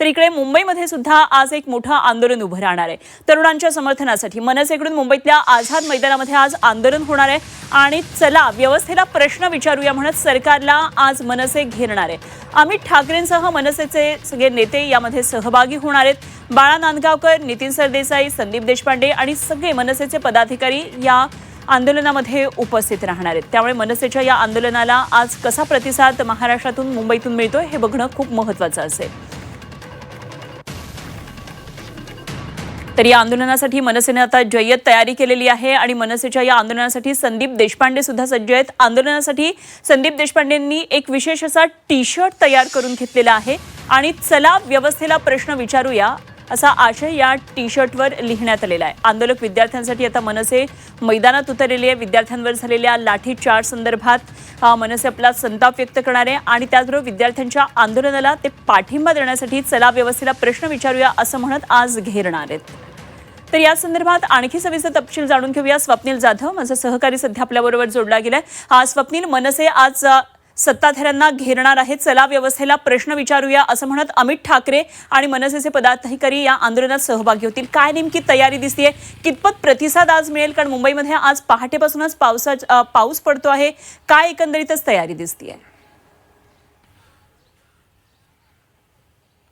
तर इकडे मुंबईमध्ये सुद्धा आज एक मोठं आंदोलन उभं राहणार आहे तरुणांच्या समर्थनासाठी। मनसेकडून मुंबईतल्या आझाद मैदानामध्ये आज आंदोलन होणार आहे आणि चला व्यवस्थेला प्रश्न विचारूया म्हणत सरकारला आज मनसे घेरणार आहे। अमित ठाकरेंसह मनसेचे सगळे नेते यामध्ये सहभागी होणार आहेत। बाळा नांदगावकर, नितीन सरदेसाई, संदीप देशपांडे आणि सगळे मनसेचे पदाधिकारी या आंदोलनामध्ये उपस्थित राहणार आहेत। त्यामुळे मनसेच्या या आंदोलनाला आज कसा प्रतिसाद महाराष्ट्रातून मुंबईतून मिळतोय हे बघणं खूप महत्त्वाचं असेल। तर या आंदोलनासाठी मनसेने आता जय्यत तयारी केलेली आहे आणि मनसेच्या या आंदोलनासाठी संदीप देशपांडे सुद्धा सज्ज आहेत। आंदोलनासाठी संदीप देशपांडेंनी एक विशेष असा टी-शर्ट तयार करून घेतलेला आहे आणि चला व्यवस्थेला प्रश्न विचारूया असा आशय या टी-शर्टवर लिहिण्यात आलेला आहे। आंदोलक विद्यार्थ्यांसाठी आता मनसे मैदानात उतरलेली आहे। विद्यार्थ्यांवर झालेल्या लाठीचार्ज संदर्भात मनसे आपला संताप व्यक्त करणार आहे आणि त्याचबरोबर विद्यार्थ्यांच्या आंदोलनाला ते पाठिंबा देण्यासाठी चला व्यवस्थेला प्रश्न विचारूया असं म्हणत आज घेरणार आहेत। तर या संदर्भात आणखी सविस्तर तपशील जाणून घेऊया। स्वप्नील जाधव माझा सहकारी सध्या आपल्याबरोबर जोडला गेलाय। स्वप्नील, मनसे आज सत्ताधाऱ्यांना घेरणार आहे, चला व्यवस्थेला प्रश्न विचारूया असं म्हणत अमित ठाकरे आणि मनसेचे पदाधिकारी या आंदोलनात सहभागी होतील। काय नेमकी तयारी दिसतेय, कितपत प्रतिसाद आज मिळेल? कारण मुंबईमध्ये आज पहाटेपासूनच पाऊस पडतो आहे, काय एकंदरीतच तयारी दिसतेय?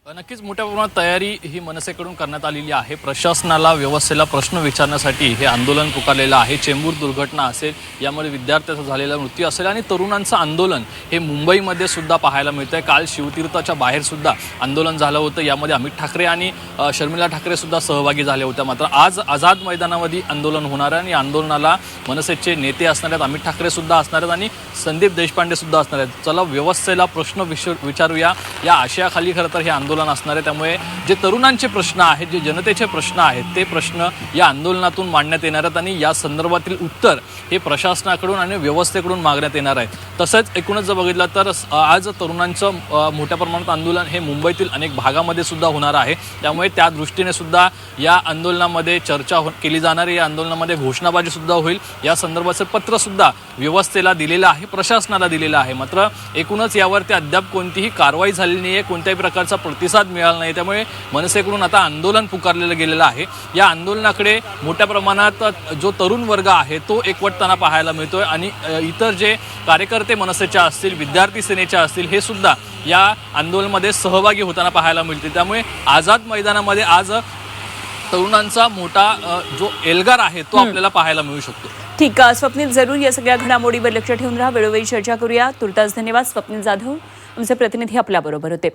नक्कीच मोठ्या प्रमाणात तयारी ही मनसेकडून करण्यात आलेली आहे। प्रशासनाला व्यवस्थेला प्रश्न विचारण्यासाठी हे आंदोलन पुकारलेलं आहे। चेंबूर दुर्घटना असेल, यामध्ये विद्यार्थ्याचा झालेला मृत्यू असेल आणि तरुणांचं आंदोलन हे मुंबईमध्ये सुद्धा पाहायला मिळतंय। काल शिवतीर्थाच्या बाहेर सुद्धा आंदोलन झालं होतं, यामध्ये अमित ठाकरे आणि शर्मिला ठाकरे सुद्धा सहभागी झाले होते। मात्र आज आझाद मैदानामध्ये आंदोलन होणार आहे आणि आंदोलनाला मनसेचे नेते असणार आहेत, अमित ठाकरे सुद्धा असणार आहेत आणि संदीप देशपांडे सुद्धा असणार आहेत। चला व्यवस्थेला प्रश्न विचारूया या आशयाखाली खरं तर हे आंदोलन असणार आहे। त्यामुळे जे तरुणांचे प्रश्न आहेत, जे जनतेचे प्रश्न आहेत, ते प्रश्न या आंदोलनातून मांडण्यात येणार आहेत आणि या संदर्भातील उत्तर हे प्रशासनाकडून आणि व्यवस्थेकडून मागण्यात येणार आहे। तसंच एकूणच जर बघितलं तर आज तरुणांचं मोठ्या प्रमाणात आंदोलन हे मुंबईतील अनेक भागामध्ये सुद्धा होणार आहे। त्यामुळे त्या दृष्टीने सुद्धा या आंदोलनामध्ये चर्चा केली जाणार आहे, या आंदोलनामध्ये घोषणाबाजी सुद्धा होईल। या संदर्भाचं पत्र सुद्धा व्यवस्थेला दिलेलं आहे, प्रशासनाला दिलेलं आहे। मात्र एकूणच यावरती अद्याप कोणतीही कारवाई झालेली नाही आहे, कोणत्याही प्रकारचा प्रतिसाद मिळाला नाही। त्यामुळे मनसेकडून आता आंदोलन पुकारलेलं गेलेलं आहे। या आंदोलनाकडे मोठ्या प्रमाणात जो तरुण वर्ग आहे तो एकवटताना पाहायला मिळतोय आणि इतर जे कार्यकर्ते मनसेच्या असतील, विद्यार्थी सेनेच्या असतील, हे सुद्धा या आंदोलनामध्ये सहभागी होताना पाहायला मिळतील। त्यामुळे आझाद मैदानामध्ये आज तरुणांचा मोठा जो एल्गार आहे तो आपल्याला पाहायला मिळू शकतो। ठीक आहे स्वप्नील, जरूर या सगळ्या घडामोडीवर लक्ष ठेवून राहा, वेळोवेळी चर्चा करूया। तुर्तास धन्यवाद। स्वप्नील जाधव आमचे प्रतिनिधी आपल्याबरोबर होते।